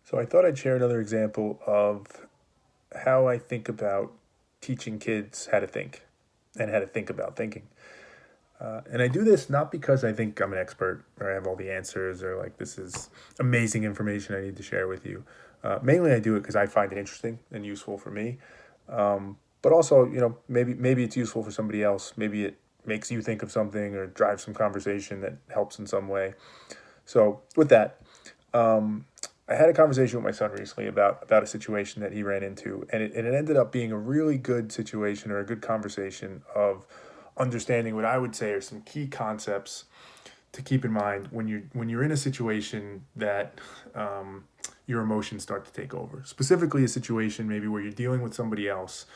So I thought I'd share another example of how I think about teaching kids how to think and how to think about thinking. And I do this not because I think I'm an expert or I have all the answers or like this is amazing information I need to share with you. Mainly, I do it because I find it interesting and useful for me. But also, maybe it's useful for somebody else. Maybe it makes you think of something or drives some conversation that helps in some way. So with that, um, I had a conversation with my son recently about a situation that he ran into, and it ended up being a really good situation or a good conversation of understanding what I would say are some key concepts to keep in mind when you're in a situation that your emotions start to take over. Specifically, a situation maybe where you're dealing with somebody else,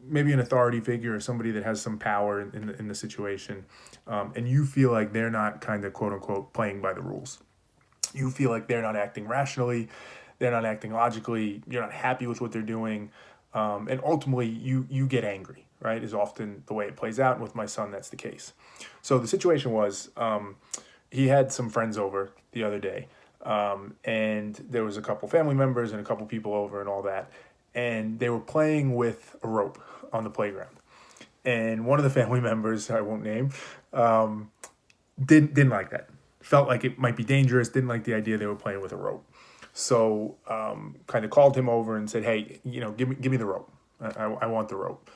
maybe an authority figure or somebody that has some power in the situation, and you feel like they're not kind of quote unquote playing by the rules. You feel like they're not acting rationally, they're not acting logically, you're not happy with what they're doing, and ultimately you get angry. Right, is often the way it plays out. And with my son, that's the case. So the situation was he had some friends over the other day, and there was a couple family members and a couple people over and all that, and they were playing with a rope on the playground. And one of the family members, I won't name, didn't like that. Felt like it might be dangerous. Didn't like the idea they were playing with a rope. So kind of called him over and said, "Hey, give me the rope. I want the rope."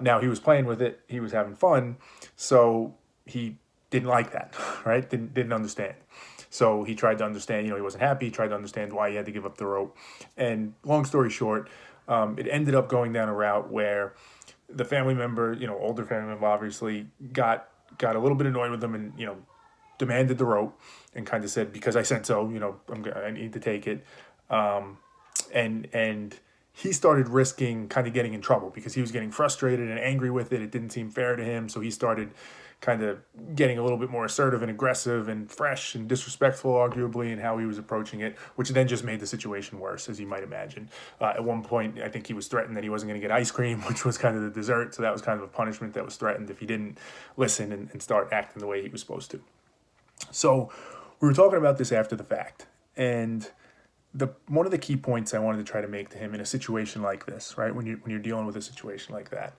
Now he was playing with it. He was having fun. So he didn't like that, right? Didn't understand. So he tried to understand. He wasn't happy. He tried to understand why he had to give up the rope. And long story short, it ended up going down a route where the family member, older family member, obviously got a little bit annoyed with him and demanded the rope and kind of said, because I said so, I need to take it. And he started risking kind of getting in trouble because he was getting frustrated and angry with it. It didn't seem fair to him. So he started kind of getting a little bit more assertive and aggressive and fresh and disrespectful, arguably, in how he was approaching it, which then just made the situation worse, as you might imagine. At one point, I think he was threatened that he wasn't going to get ice cream, which was kind of the dessert. So that was kind of a punishment that was threatened if he didn't listen and start acting the way he was supposed to. So we were talking about this after the fact, and the one of the key points I wanted to try to make to him in a situation like this, right? When you're dealing with a situation like that,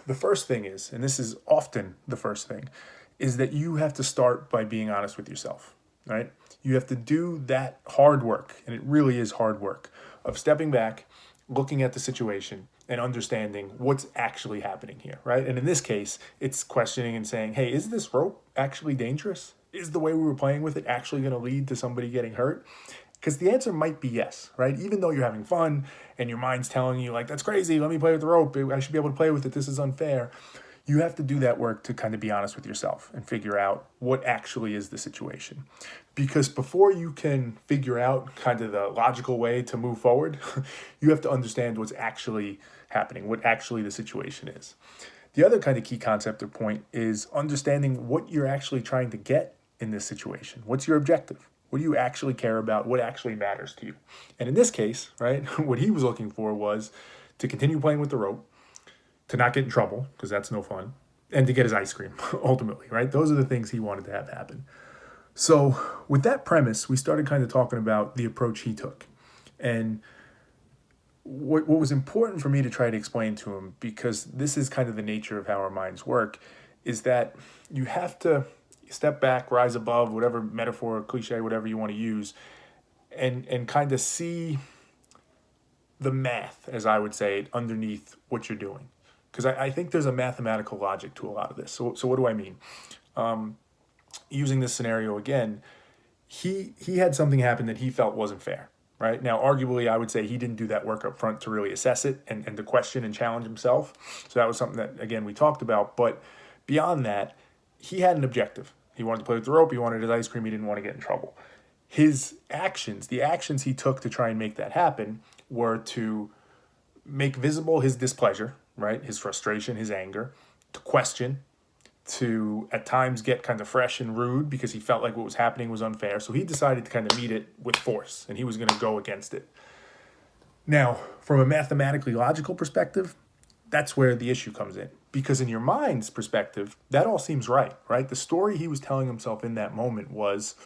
the first thing is, and this is often the first thing, is that you have to start by being honest with yourself, right? You have to do that hard work, and it really is hard work, of stepping back, looking at the situation, and understanding what's actually happening here, right? And in this case, it's questioning and saying, hey, is this rope actually dangerous? Is the way we were playing with it actually going to lead to somebody getting hurt? Because the answer might be yes, right? Even though you're having fun and your mind's telling you, like, that's crazy, let me play with the rope, I should be able to play with it, this is unfair. You have to do that work to kind of be honest with yourself and figure out what actually is the situation. Because before you can figure out kind of the logical way to move forward, you have to understand what's actually happening, what actually the situation is. The other kind of key concept or point is understanding what you're actually trying to get in this situation. What's your objective? What do you actually care about? What actually matters to you? And in this case, right, what he was looking for was to continue playing with the rope, to not get in trouble, because that's no fun, and to get his ice cream, ultimately, right? Those are the things he wanted to have happen. So, with that premise, we started kind of talking about the approach he took. And what was important for me to try to explain to him, because this is kind of the nature of how our minds work, is that you have to step back, rise above, whatever metaphor, cliche, whatever you want to use, and kind of see the math, as I would say, underneath what you're doing. Because I think there's a mathematical logic to a lot of this. So what do I mean? Using this scenario again, he had something happen that he felt wasn't fair. Right now, arguably, I would say he didn't do that work up front to really assess it and to question and challenge himself. So that was something that, again, we talked about. But beyond that, he had an objective. He wanted to play with the rope. He wanted his ice cream. He didn't want to get in trouble. His actions, the actions he took to try and make that happen, were to make visible his displeasure, right? His frustration, his anger, to question, to at times get kind of fresh and rude because he felt like what was happening was unfair. So he decided to kind of meet it with force and he was going to go against it. Now, from a mathematically logical perspective, that's where the issue comes in. Because in your mind's perspective, that all seems right? The story he was telling himself in that moment was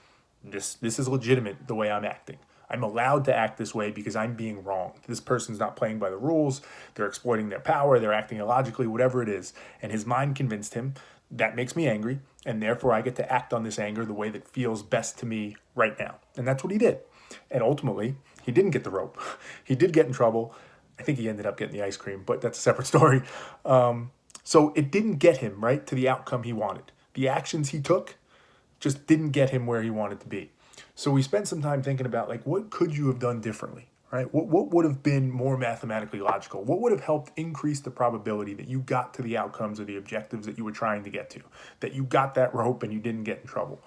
this is legitimate the way I'm acting. I'm allowed to act this way because I'm being wrong. This person's not playing by the rules. They're exploiting their power. They're acting illogically, whatever it is. And his mind convinced him that makes me angry. And therefore, I get to act on this anger the way that feels best to me right now. And that's what he did. And ultimately, he didn't get the rope. He did get in trouble. I think he ended up getting the ice cream, but that's a separate story. So it didn't get him, right, to the outcome he wanted. The actions he took just didn't get him where he wanted to be. So we spent some time thinking about, like, what could you have done differently, right? What would have been more mathematically logical? What would have helped increase the probability that you got to the outcomes or the objectives that you were trying to get to, that you got that rope and you didn't get in trouble?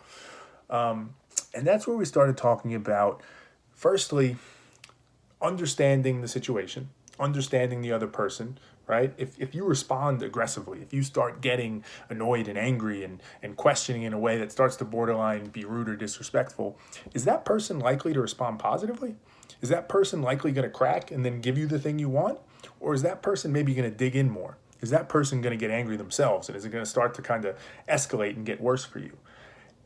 And that's where we started talking about, firstly, understanding the situation, understanding the other person, right? If you respond aggressively, if you start getting annoyed and angry and questioning in a way that starts to borderline be rude or disrespectful, is that person likely to respond positively? Is that person likely going to crack and then give you the thing you want? Or is that person maybe going to dig in more? Is that person going to get angry themselves? And is it going to start to kind of escalate and get worse for you?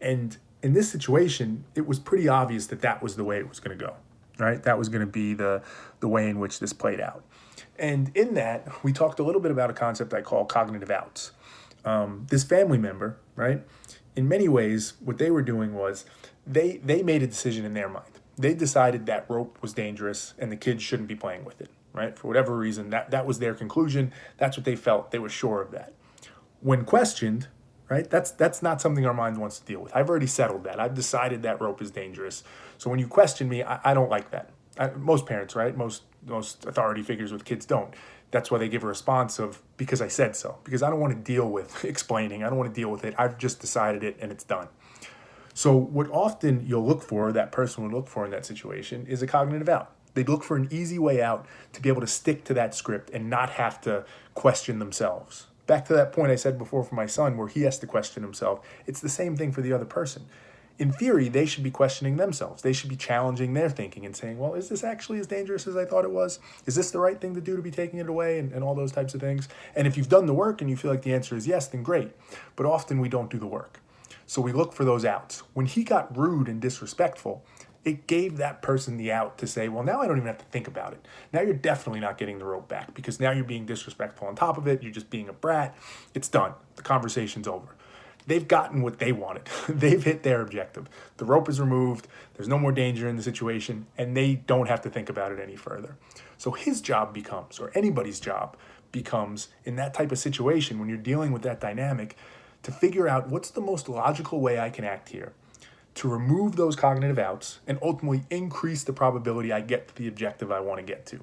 And in this situation, it was pretty obvious that that was the way it was going to go, right? That was going to be the way in which this played out. And in that, we talked a little bit about a concept I call cognitive outs. This family member, right, in many ways, what they were doing was they made a decision in their mind. They decided that rope was dangerous and the kids shouldn't be playing with it, right? For whatever reason, that was their conclusion. That's what they felt. They were sure of that. When questioned, right, that's not something our mind wants to deal with. I've already settled that. I've decided that rope is dangerous. So when you question me, I don't like that. Most parents, right? Most authority figures with kids don't. That's why they give a response of, because I said so. Because I don't want to deal with explaining. I don't want to deal with it. I've just decided it and it's done. So what often you'll look for, that person would look for in that situation, is a cognitive out. They'd look for an easy way out to be able to stick to that script and not have to question themselves. Back to that point I said before for my son, where he has to question himself. It's the same thing for the other person. In theory, they should be questioning themselves. They should be challenging their thinking and saying, well, is this actually as dangerous as I thought it was? Is this the right thing to do to be taking it away, and all those types of things? And if you've done the work and you feel like the answer is yes, then great. But often we don't do the work. So we look for those outs. When he got rude and disrespectful, it gave that person the out to say, well, now I don't even have to think about it. Now you're definitely not getting the rope back because now you're being disrespectful on top of it. You're just being a brat. It's done. The conversation's over. They've gotten what they wanted. They've hit their objective. The rope is removed. There's no more danger in the situation, and they don't have to think about it any further. So his job becomes, or anybody's job becomes, in that type of situation, when you're dealing with that dynamic, to figure out what's the most logical way I can act here to remove those cognitive outs and ultimately increase the probability I get to the objective I want to get to.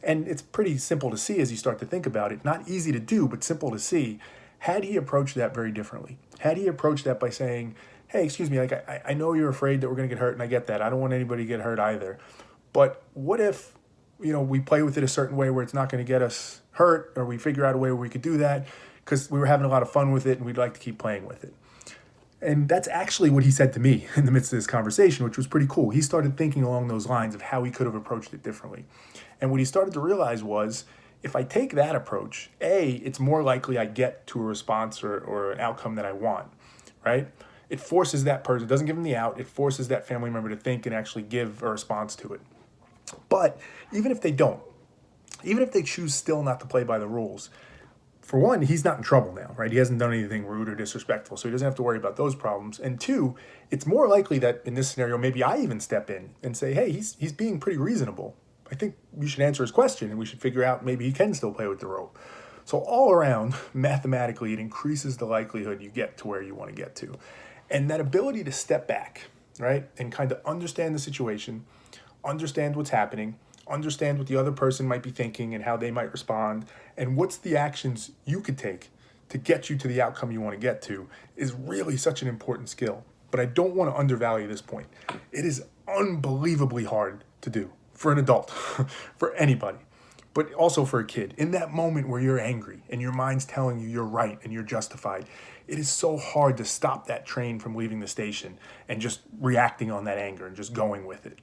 And it's pretty simple to see as you start to think about it. Not easy to do, but simple to see. Had he approached that very differently? Had he approached that by saying, hey, excuse me, like I know you're afraid that we're going to get hurt, and I get that. I don't want anybody to get hurt either. But what if, we play with it a certain way where it's not going to get us hurt, or we figure out a way where we could do that because we were having a lot of fun with it and we'd like to keep playing with it. And that's actually what he said to me in the midst of this conversation, which was pretty cool. He started thinking along those lines of how he could have approached it differently. And what he started to realize was, if I take that approach, it's more likely I get to a response or an outcome that I want, right? It forces that person, it doesn't give them the out, it forces that family member to think and actually give a response to it. But even if they don't, even if they choose still not to play by the rules, for one, he's not in trouble now, right? He hasn't done anything rude or disrespectful, so he doesn't have to worry about those problems. And two, it's more likely that in this scenario, maybe I even step in and say, hey, he's being pretty reasonable. I think you should answer his question and we should figure out maybe he can still play with the rope. So all around, mathematically, it increases the likelihood you get to where you want to get to. And that ability to step back, right, and kind of understand the situation, understand what's happening, understand what the other person might be thinking and how they might respond, and what's the actions you could take to get you to the outcome you want to get to is really such an important skill. But I don't want to undervalue this point. It is unbelievably hard to do for an adult, for anybody, but also for a kid. In that moment where you're angry and your mind's telling you you're right and you're justified, it is so hard to stop that train from leaving the station and just reacting on that anger and just going with it.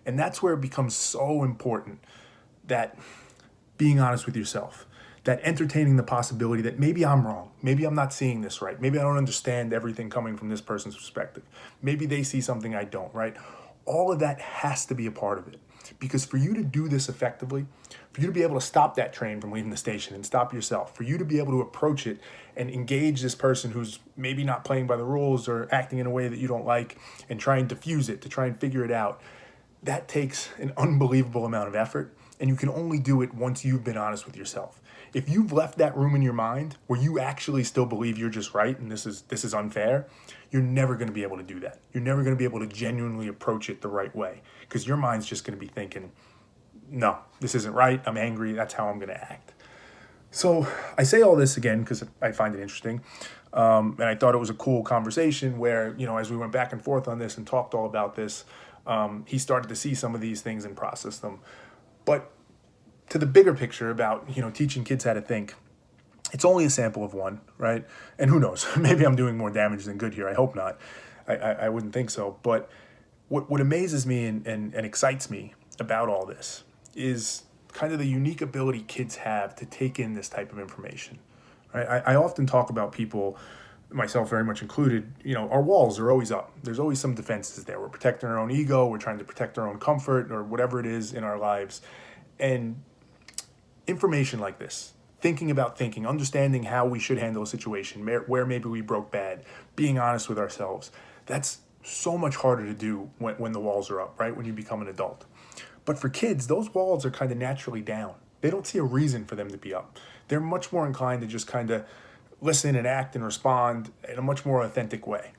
And that's where it becomes so important that being honest with yourself, that entertaining the possibility that maybe I'm wrong, maybe I'm not seeing this right, maybe I don't understand everything coming from this person's perspective, maybe they see something I don't, right? All of that has to be a part of it. Because for you to do this effectively, for you to be able to stop that train from leaving the station and stop yourself, for you to be able to approach it and engage this person who's maybe not playing by the rules or acting in a way that you don't like and try and diffuse it, to try and figure it out, that takes an unbelievable amount of effort. And you can only do it once you've been honest with yourself. If you've left that room in your mind where you actually still believe you're just right and this is unfair, you're never going to be able to do that. You're never going to be able to genuinely approach it the right way, because your mind's just going to be thinking, no, this isn't right. I'm angry. That's how I'm going to act. So I say all this again because I find it interesting. And I thought it was a cool conversation where, as we went back and forth on this and talked all about this, he started to see some of these things and process them. But to the bigger picture about, teaching kids how to think, it's only a sample of one, right? And who knows, maybe I'm doing more damage than good here. I hope not. I wouldn't think so. But what amazes me and excites me about all this is kind of the unique ability kids have to take in this type of information, right? I often talk about people, myself very much included, our walls are always up. There's always some defenses there. We're protecting our own ego. We're trying to protect our own comfort or whatever it is in our lives. And information like this, thinking about thinking, understanding how we should handle a situation, where maybe we broke bad, being honest with ourselves, that's so much harder to do when the walls are up, right? When you become an adult. But for kids, those walls are kind of naturally down. They don't see a reason for them to be up. They're much more inclined to just kind of listen and act and respond in a much more authentic way.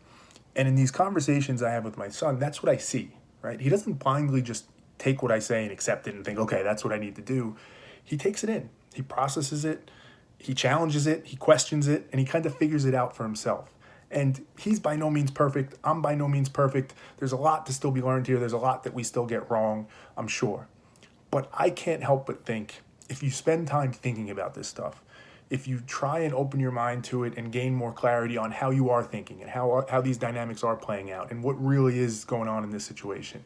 And in these conversations I have with my son, that's what I see, right? He doesn't blindly just take what I say and accept it and think, okay, that's what I need to do. He takes it in, he processes it, he challenges it, he questions it, and he kind of figures it out for himself. And he's by no means perfect. I'm by no means perfect. There's a lot to still be learned here. There's a lot that we still get wrong, I'm sure. But I can't help but think, if you spend time thinking about this stuff, if you try and open your mind to it and gain more clarity on how you are thinking and how these dynamics are playing out and what really is going on in this situation,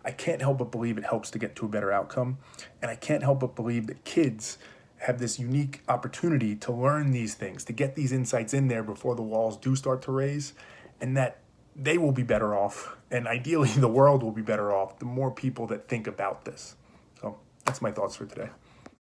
I can't help but believe it helps to get to a better outcome. And I can't help but believe that kids have this unique opportunity to learn these things, to get these insights in there before the walls do start to raise, and that they will be better off, and ideally the world will be better off, the more people that think about this. So that's my thoughts for today.